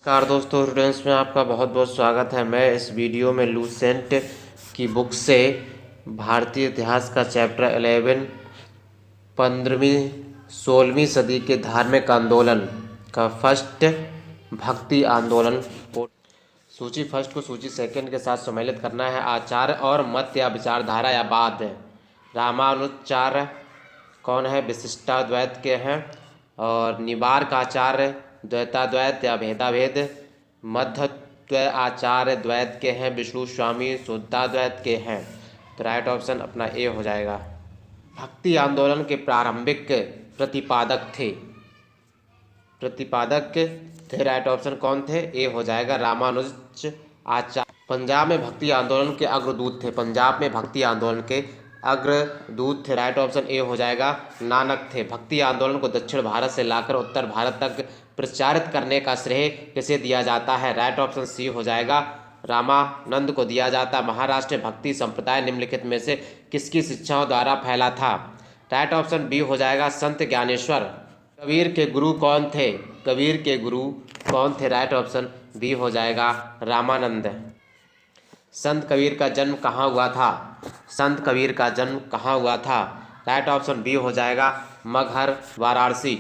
नमस्कार दोस्तों, स्टूडेंट्स में आपका बहुत बहुत स्वागत है। मैं इस वीडियो में लूसेंट की बुक से भारतीय इतिहास का चैप्टर 11 15वीं 16वीं सदी के धार्मिक आंदोलन का फर्स्ट भक्ति आंदोलन सूची फर्स्ट को सूची सेकंड के साथ सम्मिलित करना है। आचार और मत या विचारधारा या बात है। रामानुजाचार्य कौन है? विशिष्टाद्वैत के हैं। और निवारक आचार्य द्वैताद्वैत या भेदाभेद मध्व आचार्य द्वैत के हैं। विष्णु स्वामी शुद्धाद्वैत के हैं। तो राइट ऑप्शन अपना ए हो जाएगा। भक्ति आंदोलन के प्रारंभिक प्रतिपादक थे राइट ऑप्शन कौन थे? ए हो जाएगा रामानुज आचार्य। पंजाब में भक्ति आंदोलन के अग्रदूत थे। राइट ऑप्शन ए हो जाएगा नानक थे। भक्ति आंदोलन को दक्षिण भारत से लाकर उत्तर भारत तक प्रचारित करने का श्रेय किसे दिया जाता है? राइट ऑप्शन सी हो जाएगा रामानंद को दिया जाता। महाराष्ट्र भक्ति संप्रदाय निम्नलिखित में से किसकी शिक्षाओं द्वारा फैला था? राइट ऑप्शन बी हो जाएगा संत ज्ञानेश्वर। कबीर के गुरु कौन थे? राइट ऑप्शन बी हो जाएगा रामानंद। संत कबीर का जन्म कहाँ हुआ था? राइट ऑप्शन बी हो जाएगा मगहर, वाराणसी।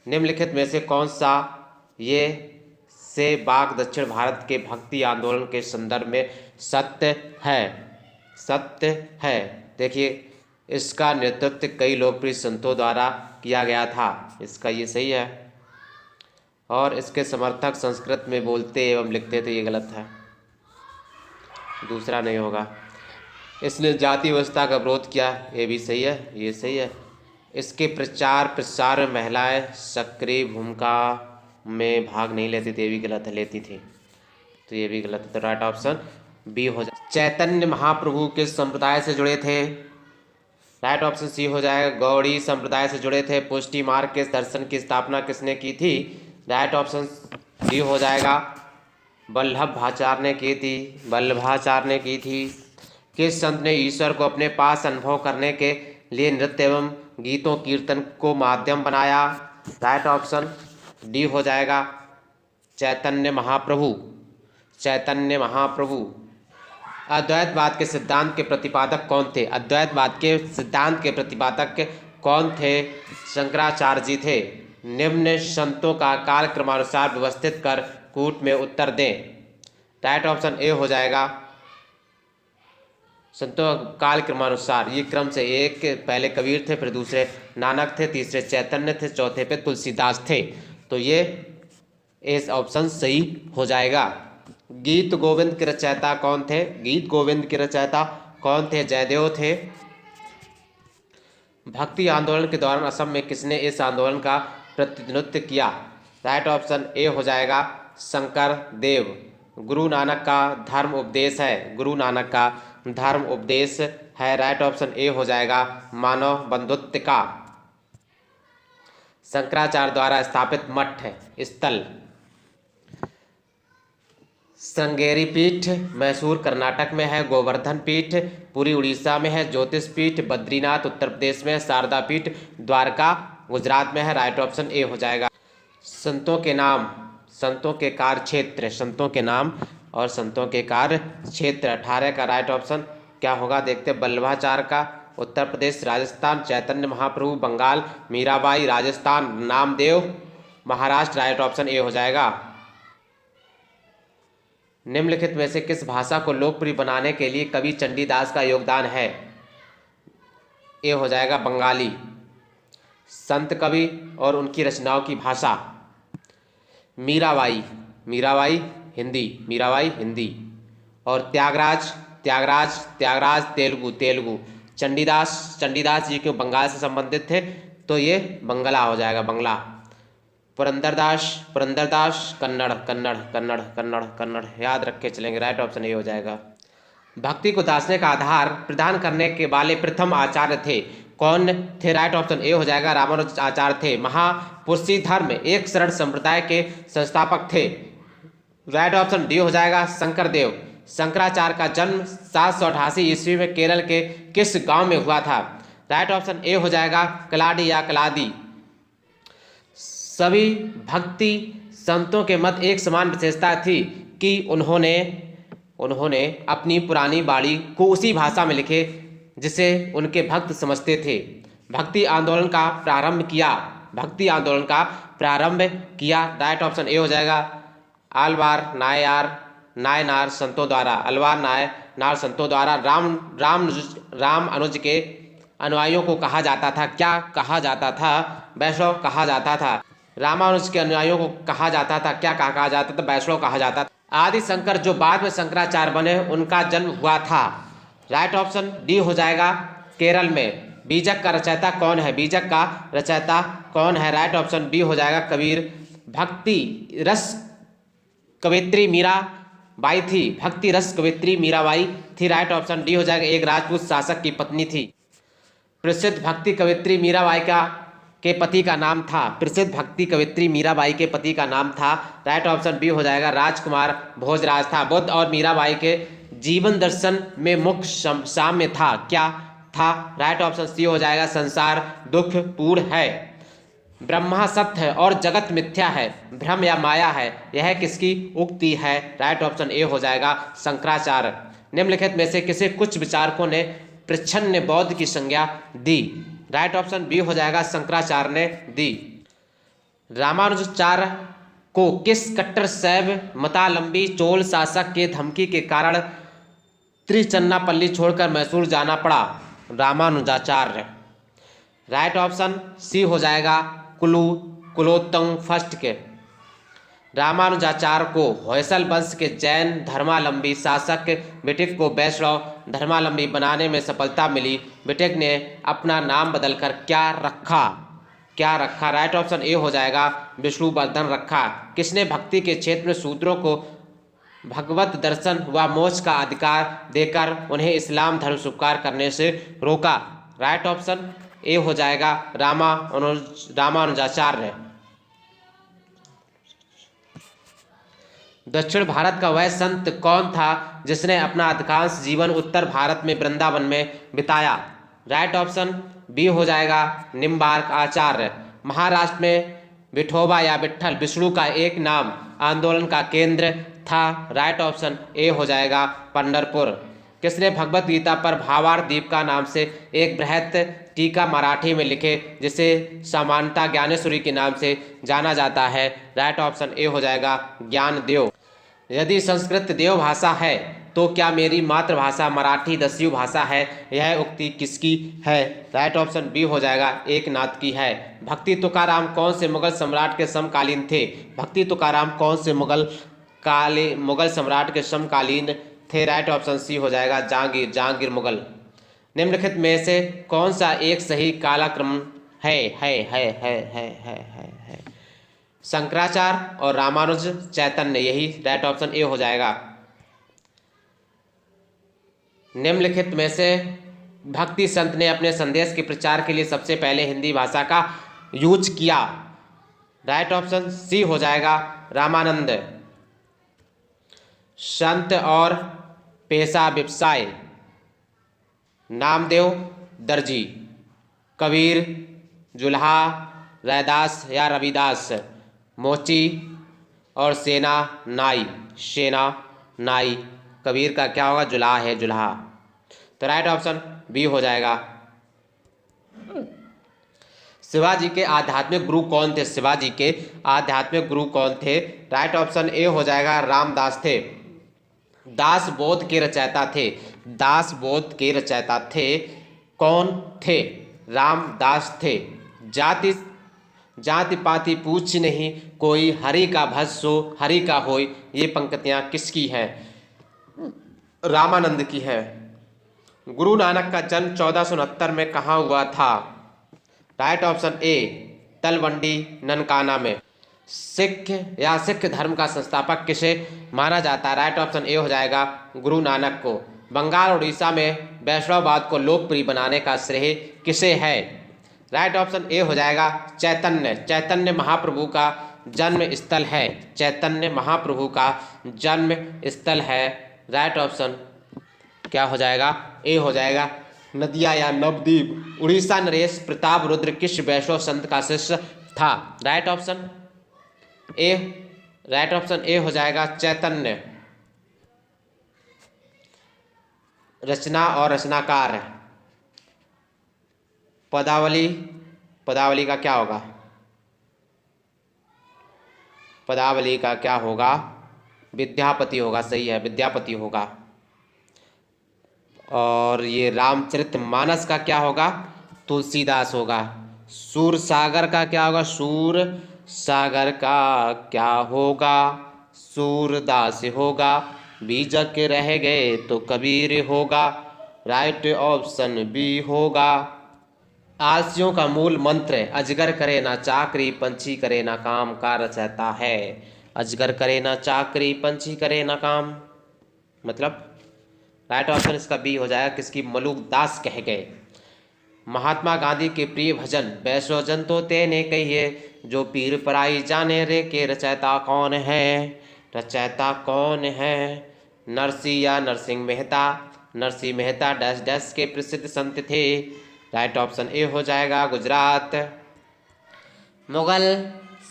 निम्नलिखित में से कौन सा ये से वाक्य दक्षिण भारत के भक्ति आंदोलन के संदर्भ में सत्य है? देखिए, इसका नेतृत्व कई लोकप्रिय संतों द्वारा किया गया था। इसका ये सही है। और इसके समर्थक संस्कृत में बोलते एवं लिखते थे, ये गलत है, दूसरा नहीं होगा। इसने जाति व्यवस्था का विरोध किया, ये भी सही है, ये सही है। इसके प्रचार प्रसार में महिलाएं सक्रिय भूमिका में भाग नहीं लेती थी, ये भी गलत है, लेती थी, तो ये भी गलत है। तो राइट ऑप्शन बी हो जाए। चैतन्य महाप्रभु किस संप्रदाय से जुड़े थे? राइट ऑप्शन सी हो जाएगा गौड़ी संप्रदाय से जुड़े थे। पुष्टि मार्ग के दर्शन की स्थापना किसने की थी? राइट ऑप्शन डी हो जाएगा वल्लभाचार्य ने की थी। किस संत ने ईश्वर को अपने पास अनुभव करने के लिए नृत्य एवं गीतों कीर्तन को माध्यम बनाया? राइट ऑप्शन डी हो जाएगा चैतन्य महाप्रभु। अद्वैतवाद के सिद्धांत के प्रतिपादक कौन थे? शंकराचार्य जी थे। निम्न संतों का काल क्रमानुसार व्यवस्थित कर कूट में उत्तर दें। राइट ऑप्शन ए हो जाएगा संतों काल क्रमानुसार। ये क्रम से एक पहले कबीर थे, फिर दूसरे नानक थे, तीसरे चैतन्य थे, चौथे पे तुलसीदास थे। तो ये इस ऑप्शन सही हो जाएगा। गीत गोविंद के रचयिता कौन थे? जयदेव थे। भक्ति आंदोलन के दौरान असम में किसने इस आंदोलन का प्रतिनिधित्व किया? राइट ऑप्शन ए हो जाएगा शंकर देव। गुरु नानक का धर्म उपदेश है। राइट ऑप्शन ए हो जाएगा मानव बंधुत्व का। शंकराचार्य द्वारा स्थापित मठ स्थल श्रृंगेरी पीठ मैसूर कर्नाटक में है। गोवर्धन पीठ पुरी उड़ीसा में है। ज्योतिष पीठ बद्रीनाथ उत्तर प्रदेश में है। शारदा पीठ द्वारका गुजरात में है। राइट ऑप्शन ए हो जाएगा। संतों के कार्य क्षेत्र 18 का राइट ऑप्शन क्या होगा? देखते हैं। वल्लभाचार्य का Uttar Pradesh Rajasthan, Chaitanya Mahaprabhu Bengal, Mirabai Rajasthan, Namdev Maharashtra. Right option A हो जाएगा। निम्नलिखित में से किस भाषा को लोकप्रिय बनाने के लिए कवि चंडीदास का योगदान है? ए हो जाएगा बंगाली। संत कवि और उनकी रचनाओं की भाषा मीराबाई हिंदी। और त्यागराज तेलुगु। चंडीदास जी क्यों बंगाल से संबंधित थे, तो ये बंगला हो जाएगा, बंगला। पुरंदरदास कन्नड़ याद रख के चलेंगे। राइट ऑप्शन ये हो जाएगा। भक्ति को दासने का आधार प्रदान करने के वाले प्रथम आचार्य थे कौन थे? राइट ऑप्शन ए हो जाएगा रामानुज आचार्य थे। महापुरुषी धर्म एक शरण संप्रदाय के संस्थापक थे। राइट ऑप्शन डी हो जाएगा शंकरदेव। शंकराचार्य का जन्म 788 ईस्वी में केरल के किस गांव में हुआ था? राइट ऑप्शन ए हो जाएगा कलाडी या कलादी। सभी भक्ति संतों के मत एक समान विशेषता थी कि उन्होंने अपनी पुरानी बाणी को उसी भाषा में लिखे जिसे उनके भक्त समझते थे। भक्ति आंदोलन का प्रारंभ किया। राइट ऑप्शन ए हो जाएगा आलवार नायनार संतों द्वारा। अलवार नायनार संतों द्वारा राम अनुज के अनुयायियों को कहा जाता था। क्या कहा जाता था? वैष्णव कहा जाता था। रामानुज के अनुयायियों को कहा जाता था। क्या कहा जाता था? वैष्णव कहा जाता था। आदि शंकर जो बाद में शंकराचार्य बने, उनका जन्म हुआ था। राइट ऑप्शन डी हो जाएगा केरल में। बीजक का रचयिता कौन है? बीजक का रचयिता कौन है? राइट ऑप्शन बी हो जाएगा कबीर। भक्ति रस कवित्री मीराबाई थी। भक्ति रस कवित्री मीराबाई थी। राइट ऑप्शन डी हो जाएगा। एक राजपूत शासक की पत्नी थी। प्रसिद्ध भक्ति कवित्री मीराबाई के पति का नाम था। प्रसिद्ध भक्ति कवित्री मीराबाई के पति का नाम था। राइट ऑप्शन बी हो जाएगा राजकुमार भोजराज था। बुद्ध और मीराबाई के जीवन दर्शन में मुख्य साम्य था। क्या था? राइट ऑप्शन सी हो जाएगा संसार दुख पूर्ण है, ब्रह्मा सत्य है और जगत मिथ्या है, भ्रम या माया है। यह किसकी उक्ति है? राइट ऑप्शन ए हो जाएगा शंकराचार्य। निम्नलिखित में से किसे कुछ विचारकों ने प्रच्छन्न बौद्ध की संज्ञा दी? राइट ऑप्शन बी हो जाएगा शंकराचार्य ने दी। रामानुजाचार्य को किस कट्टर शैव मतावलंबी चोल शासक के धमकी के कारण त्रिचन्नापल्ली छोड़कर मैसूर जाना पड़ा? रामानुजाचार्य। राइट ऑप्शन सी हो जाएगा कुलोत्तुंग फर्स्ट के। रामानुजाचार्य को होयसल वंश के जैन धर्मावलंबी शासक बिटिक को वैष्णव धर्मावलंबी बनाने में सफलता मिली। बिटिक ने अपना नाम बदलकर क्या रखा? राइट ऑप्शन ए हो जाएगा विष्णुवर्धन रखा। किसने भक्ति के क्षेत्र में शूद्रों को भगवत दर्शन व मोक्ष का अधिकार देकर उन्हें इस्लाम धर्म स्वीकार करने से रोका? राइट ऑप्शन ए हो जाएगा रामानुजाचार्य। दक्षिण भारत का वह संत कौन था जिसने अपना अधिकांश जीवन उत्तर भारत में वृंदावन में बिताया? राइट ऑप्शन बी हो जाएगा निम्बार्क आचार्य। महाराष्ट्र में विठोबा या विट्ठल विष्णु का एक नाम आंदोलन का केंद्र था। राइट ऑप्शन ए हो जाएगा पंढरपुर। किसने भगवत गीता पर भावार्थ दीपिका नाम से एक बृहत टीका मराठी में लिखे जिसे सामान्यतः ज्ञानेश्वरी के नाम से जाना जाता है? राइट ऑप्शन ए हो जाएगा ज्ञानदेव। यदि संस्कृत देव भाषा है तो क्या मेरी मातृभाषा मराठी दस्यु भाषा है? यह उक्ति किसकी है? राइट ऑप्शन बी हो जाएगा एकनाथ की है। भक्ति तुकाराम कौन से मुगल सम्राट के समकालीन थे? भक्ति तुकाराम कौन से मुगल सम्राट के समकालीन थे? राइट ऑप्शन सी हो जाएगा जहांगीर मुगल। निम्नलिखित में से कौन सा एक सही कालक्रम है? शंकराचार्य और रामानुज चैतन्य, यही राइट ऑप्शन ए हो जाएगा। निम्नलिखित में से भक्ति संत ने अपने संदेश के प्रचार के लिए सबसे पहले हिंदी भाषा का यूज किया? राइट ऑप्शन सी हो जाएगा रामानंद। संत और पेशा व्यवसाय, नामदेव दर्जी, कबीर जुल्हा, रैदास या रविदास, मोची और सेना नाई। कबीर का क्या होगा? जुल्हा है, जुल्हा। तो राइट ऑप्शन बी हो जाएगा। शिवाजी के आध्यात्मिक गुरु कौन थे? शिवाजी के आध्यात्मिक गुरु कौन थे? राइट ऑप्शन ए हो जाएगा रामदास थे। दास बोध के रचयिता थे। दास बोध के रचयिता थे। कौन थे? रामदास थे। जाति पाति पूछ नहीं कोई, हरि का भजो हरि का होय। ये पंक्तियां किसकी हैं? रामानंद की है। गुरु नानक का जन्म 1469 में कहाँ हुआ था? राइट ऑप्शन ए तलवंडी ननकाना में। सिख धर्म का संस्थापक किसे माना जाता है? राइट ऑप्शन ए हो जाएगा गुरु नानक को। बंगाल और उड़ीसा में वैष्णववाद को लोकप्रिय बनाने का श्रेय किसे है? राइट ऑप्शन ए हो जाएगा चैतन्य महाप्रभु का जन्म स्थल है। चैतन्य महाप्रभु का जन्म स्थल है। राइट ऑप्शन क्या हो जाएगा? ए हो जाएगा नदिया या नवद्वीप। उड़ीसा नरेश प्रताप रुद्र किस वैष्णव संत का शिष्य था? Right option A right option A हो जाएगा चैतन्य। रचना और रचनाकार, पदावली, पदावली का क्या होगा? पदावली का क्या होगा? विद्यापति होगा, सही है, विद्यापति होगा। और ये रामचरितमानस का क्या होगा? तुलसीदास होगा। सूरसागर का क्या होगा? सूर सागर का क्या होगा? सूरदास होगा। बीजक रह गए तो कबीर होगा। राइट ऑप्शन बी होगा। आलसियों का मूल मंत्र अजगर करे ना चाकरी, पंछी करे ना काम का रचयिता है। अजगर करे ना चाकरी, पंछी करे ना काम, मतलब राइट ऑप्शन इसका बी हो जाएगा। किसकी? मलुकदास कह गए। महात्मा गांधी के प्रिय भजन वैसो जन तो तेने कहिए, जो पीर पराई जाने रे के रचयिता कौन है? रचयिता कौन है? नरसिंह या नरसिंह मेहता। नरसिंह मेहता डैश डैश के प्रसिद्ध संत थे। राइट ऑप्शन ए हो जाएगा गुजरात। मुगल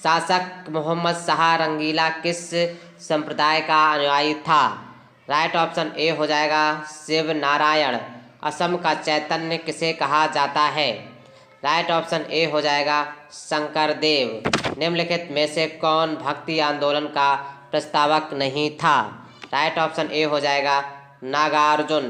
शासक मोहम्मद शाह रंगीला किस संप्रदाय का अनुयायी था? राइट ऑप्शन ए हो जाएगा शिव नारायण। असम का चैतन्य किसे कहा जाता है? राइट ऑप्शन ए हो जाएगा शंकरदेव। निम्नलिखित में से कौन भक्ति आंदोलन का प्रस्तावक नहीं था? राइट ऑप्शन ए हो जाएगा नागार्जुन।